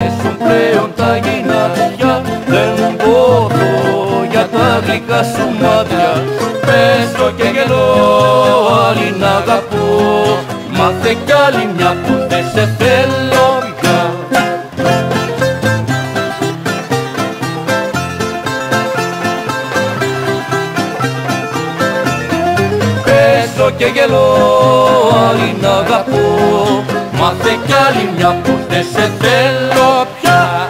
αρέσουν πλέον τα γυνάτια, δεν μπορώ για τα γλυκά σου μάτια. Παίζω και γελώ, άλλη να αγαπώ, μάθε κι άλλη μια που δεν σε θέλω πια. Παίζω και γελώ, άλλη να αγαπώ, μάθε κι άλλη μια που δεν σε θέλω πια.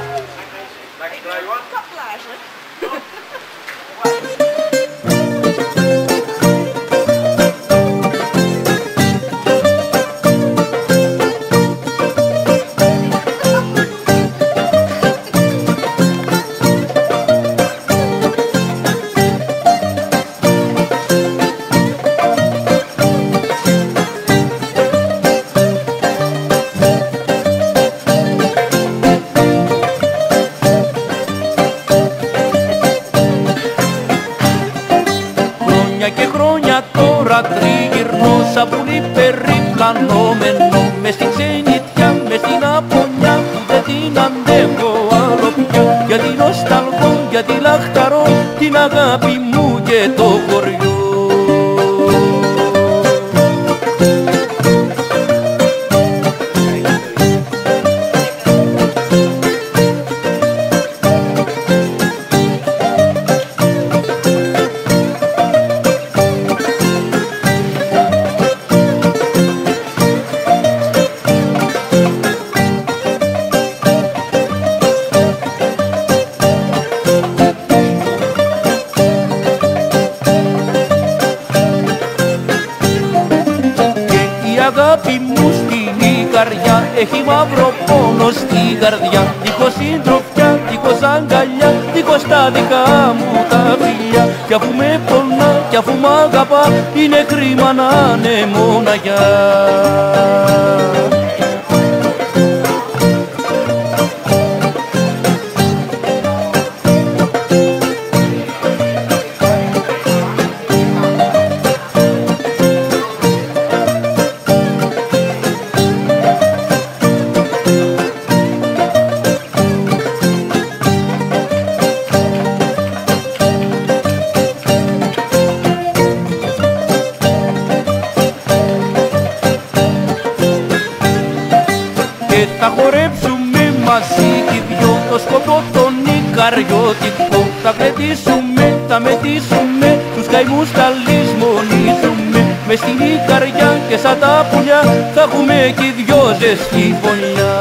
Και χρόνια τώρα τριγυρνώ σαν πουλί περιπλανόμενο μες στην ξενιτιά, μες στην απονιά που δεν την αντέχω άλλο πια. Γιατί νοσταλγώ, γιατί λαχταρώ την αγάπη μου και το χωριό. Η αγάπη μου στην καρδιά έχει μαύρο πόνο στην καρδιά. Δίχως συντροφιά, δίχως αγκαλιά, δίχως τα δικά μου τα φιλιά. Κι αφού με πονά, κι αφού μ' αγαπά, είναι κρίμα να είναι μοναχιά. Και θα χορέψουμε μαζί οι δυο το σκοπό τον Ικαριώτικο. Θα κλετήσουμε, θα μετήσουμε, τους καημούς θα λησμονήσουμε. Μες στην Ικαριά και σαν τα πουλιά θα έχουμε κι οι δυο ζεστή φωνιά.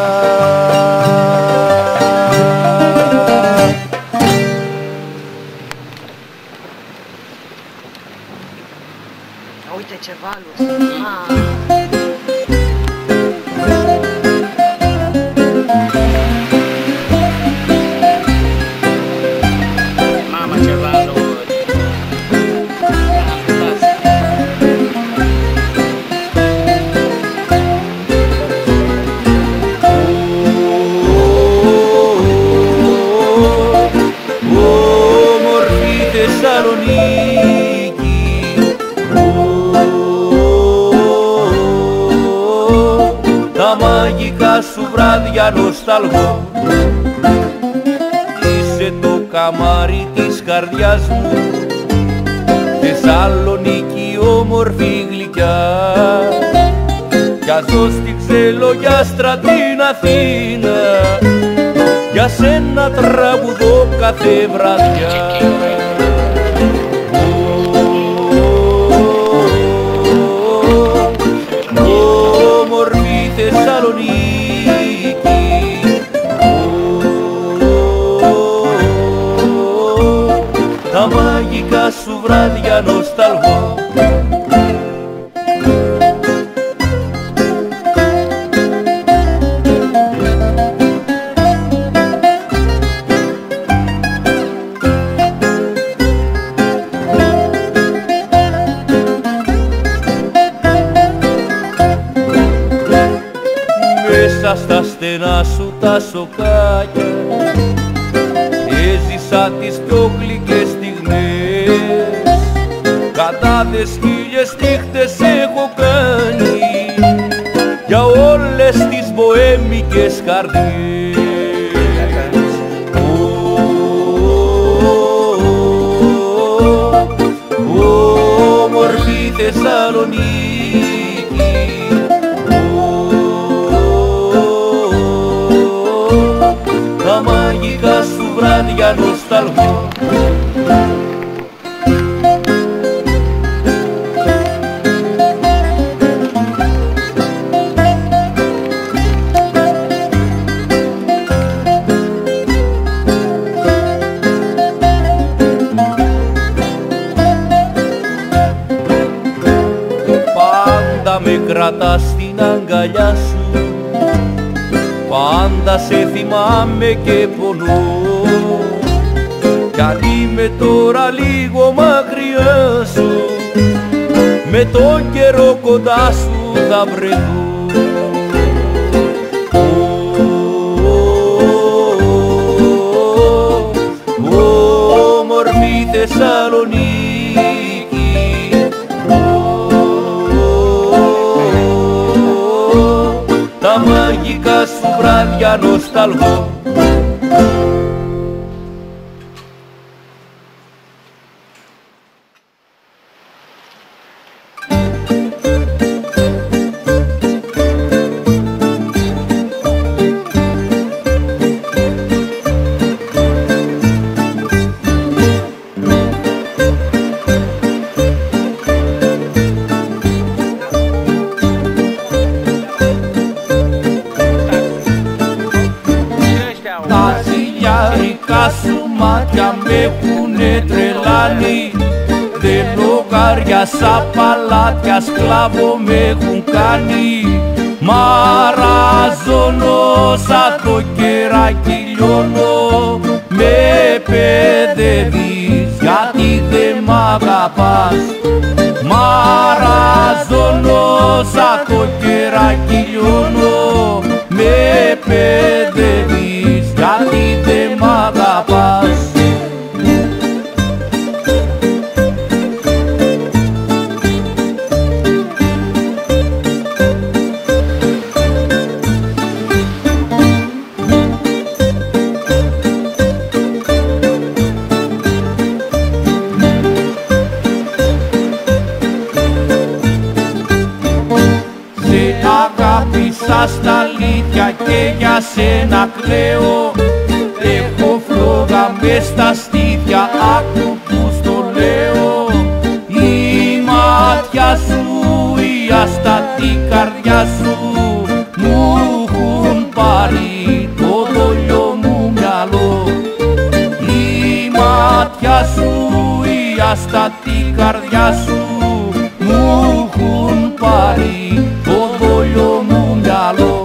Uite ce valuri! Mamma ce valuri! Όμορφη Θεσσαλονίκη, τα μαγικά σου βράδια νοσταλγώ. Είσαι το καμάρι της καρδιάς μου, Θεσσαλονίκη όμορφη γλυκιά. Κι ας δω στη Ξελογιάστρα την Αθήνα, για σένα τραγουδώ κάθε βραδιά. Όμορφη Θεσσαλονίκη, τα μαγικά σου βράδια νοσταλγώ. Μέσα στα στενά σου τα σοκάκια έζησα τις πιο γλυκές στιγμές. Κατάδες χίλιες νύχτες έχω κάνει για όλες τις μποέμικες καρδιές. Θεσσαλονίκη. Τα μαγικά σου βράδια νοσταλγώ. Πάντα με κρατάς στην αγκαλιά σου, πάντα σε θυμάμαι και πονώ. Κι αν είμαι τώρα λίγο μακριά σου, με το καιρό κοντά σου θα βρεθώ. Όμορφη Θεσσαλονίκη, τα μαγικά σου βράδια νοσταλγώ. Τα ζηλιάρικα σου μάτια με έχουνε τρελάνει, δεν λογάριασα παλάτια, σκλάβο με έχουν κάνει. Μαραζώνω σαν το κεράκι λιώνω, με παιδεύεις γιατί δεν μ' αγαπάς. Μαραζώνω σαν το κεράκι λιώνω, με παιδεύεις γιατί δεν μ' αγαπάς. Αγάπησα στα αλήθεια και για σένα κλαίω, έχω φλόγα μες στα στήθια, άκου που στο λέω. Η μάτια σου, η αστατή καρδιά σου, μου έχουν πάρει το δόλιο μου μυαλό. Η μάτια σου, η αστατή καρδιά σου, μου έχουν πάρει το δόλιο μου μυαλό.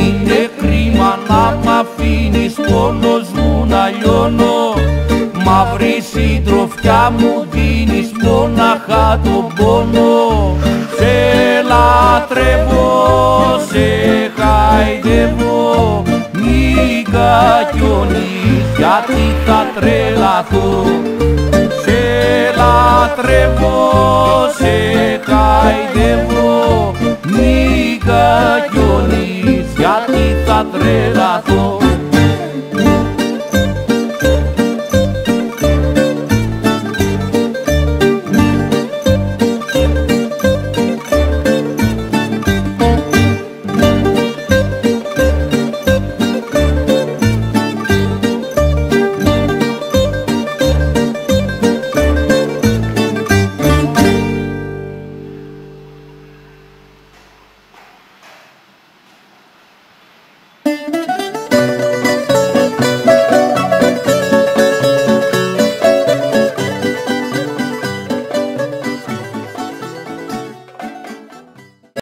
Είναι κρίμα να μ' αφήνεις πόνος μου να λιώνω, μαύρη συντροφιά μου δίνεις μονάχα τον πόνο. Σε λατρεύω, σε χαϊδεύω, μη κακιώνεις γιατί θα τρελαθώ. Σε λατρεύω, σε